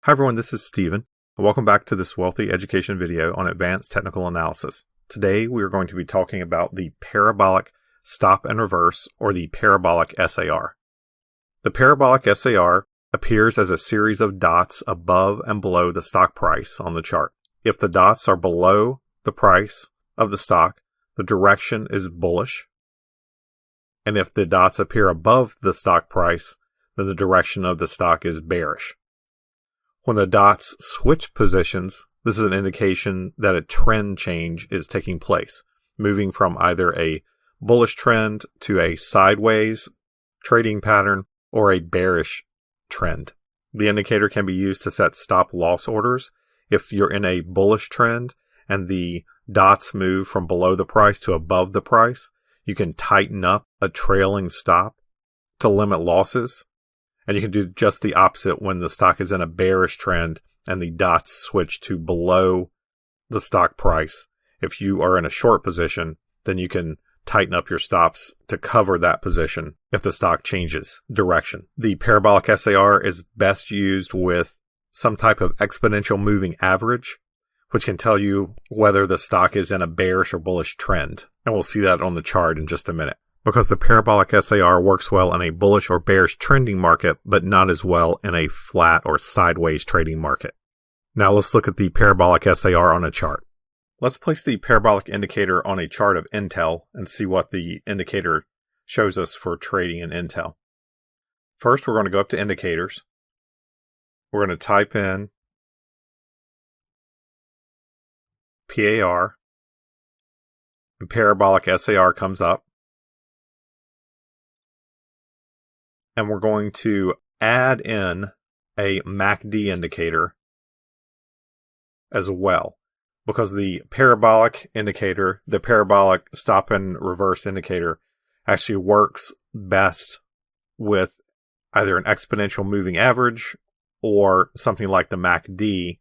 Hi everyone, this is Steven, and welcome back to this wealthy education video on advanced technical analysis. Today we are going to be talking about the Parabolic Stop and Reverse, or the Parabolic SAR. The Parabolic SAR appears as a series of dots above and below the stock price on the chart. If the dots are below the price of the stock, the direction is bullish, and if the dots appear above the stock price, then the direction of the stock is bearish. When the dots switch positions, this is an indication that a trend change is taking place, moving from either a bullish trend to a sideways trading pattern or a bearish trend. The indicator can be used to set stop-loss orders. If you're in a bullish trend and the dots move from below the price to above the price, you can tighten up a trailing stop to limit losses. And you can do just the opposite when the stock is in a bearish trend and the dots switch to below the stock price. If you are in a short position, then you can tighten up your stops to cover that position if the stock changes direction. The Parabolic SAR is best used with some type of exponential moving average, which can tell you whether the stock is in a bearish or bullish trend. And we'll see that on the chart in just a minute. Because the Parabolic SAR works well in a bullish or bearish trending market, but not as well in a flat or sideways trading market. Now let's look at the Parabolic SAR on a chart. Let's place the parabolic indicator on a chart of Intel and see what the indicator shows us for trading in Intel. First, we're going to go up to indicators. We're going to type in PAR, and Parabolic SAR comes up. And we're going to add in a MACD indicator as well, because the parabolic indicator, the Parabolic Stop and Reverse indicator, actually works best with either an exponential moving average or something like the MACD,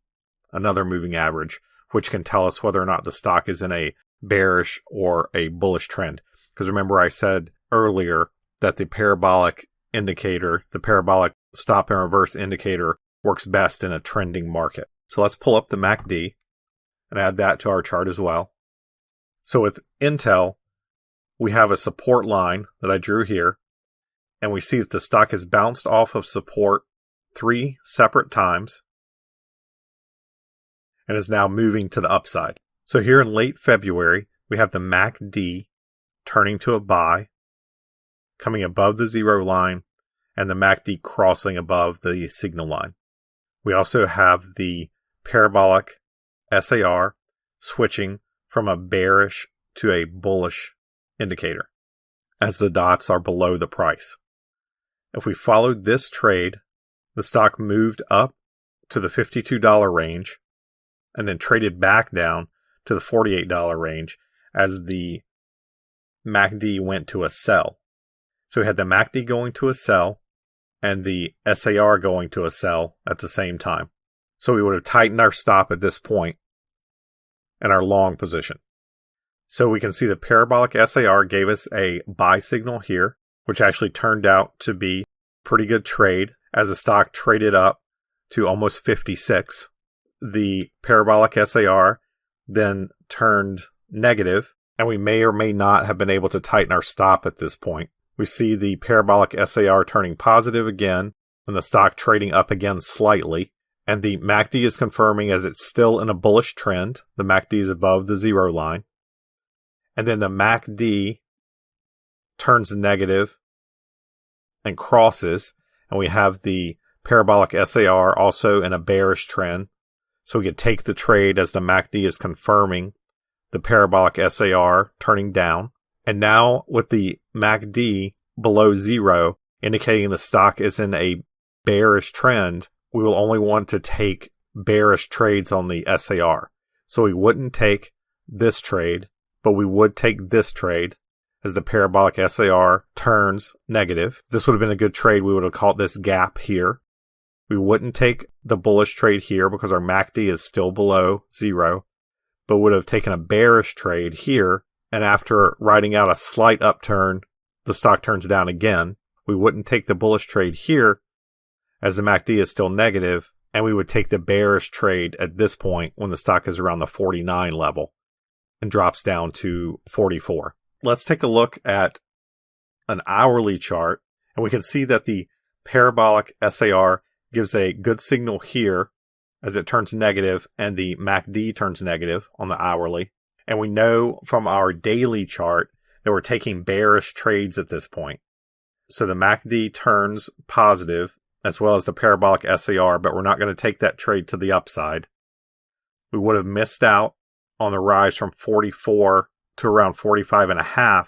another moving average, which can tell us whether or not the stock is in a bearish or a bullish trend. Because remember I said earlier that the parabolic indicator, the Parabolic Stop and Reverse indicator, works best in a trending market. So let's pull up the MACD and add that to our chart as well. So with Intel, we have a support line that I drew here, and we see that the stock has bounced off of support 3 separate times and is now moving to the upside. So here in late February, we have the MACD turning to a buy, coming above the zero line, and the MACD crossing above the signal line. We also have the Parabolic SAR switching from a bearish to a bullish indicator as the dots are below the price. If we followed this trade, the stock moved up to the $52 range and then traded back down to the $48 range as the MACD went to a sell. So we had the MACD going to a sell and the SAR going to a sell at the same time. So we would have tightened our stop at this point in our long position. So we can see the Parabolic SAR gave us a buy signal here, which actually turned out to be a pretty good trade as the stock traded up to almost 56. The Parabolic SAR then turned negative, and we may or may not have been able to tighten our stop at this point. We see the Parabolic SAR turning positive again, and the stock trading up again slightly. And the MACD is confirming as it's still in a bullish trend. The MACD is above the zero line. And then the MACD turns negative and crosses. And we have the Parabolic SAR also in a bearish trend. So we could take the trade as the MACD is confirming the Parabolic SAR turning down. And now with the MACD below zero, indicating the stock is in a bearish trend, we will only want to take bearish trades on the SAR. So we wouldn't take this trade, but we would take this trade as the Parabolic SAR turns negative. This would have been a good trade. We would have called this gap here. We wouldn't take the bullish trade here because our MACD is still below zero, but would have taken a bearish trade here. And after riding out a slight upturn, the stock turns down again. We wouldn't take the bullish trade here as the MACD is still negative, and we would take the bearish trade at this point when the stock is around the 49 level and drops down to 44. Let's take a look at an hourly chart, and we can see that the Parabolic SAR gives a good signal here as it turns negative and the MACD turns negative on the hourly. And we know from our daily chart that we're taking bearish trades at this point. So the MACD turns positive as well as the Parabolic SAR, but we're not going to take that trade to the upside. We would have missed out on the rise from 44 to around 45.5,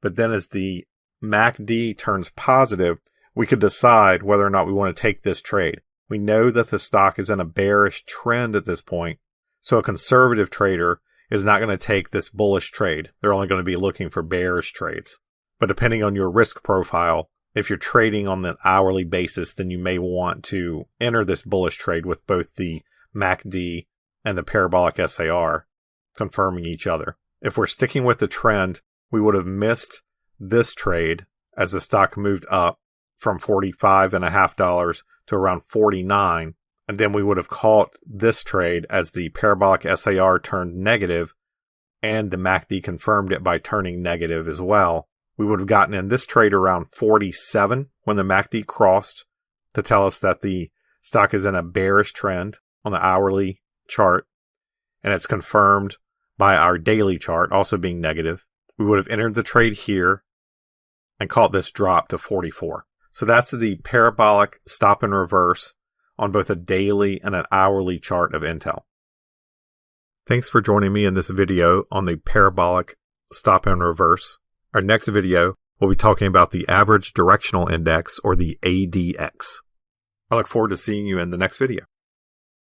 but then as the MACD turns positive, we could decide whether or not we want to take this trade. We know that the stock is in a bearish trend at this point, so a conservative trader is not going to take this bullish trade. They're only going to be looking for bearish trades. But depending on your risk profile, if you're trading on the hourly basis, then you may want to enter this bullish trade with both the MACD and the Parabolic SAR confirming each other. If we're sticking with the trend, we would have missed this trade as the stock moved up from $45.50 to around 49, and then we would have caught this trade as the Parabolic SAR turned negative and the MACD confirmed it by turning negative as well. We would have gotten in this trade around 47 when the MACD crossed to tell us that the stock is in a bearish trend on the hourly chart, and it's confirmed by our daily chart also being negative. We would have entered the trade here and caught this drop to 44. So that's the Parabolic Stop and Reverse on both a daily and an hourly chart of Intel. Thanks for joining me in this video on the Parabolic Stop and Reverse. Our next video, we'll be talking about the Average Directional Index, or the ADX. I look forward to seeing you in the next video.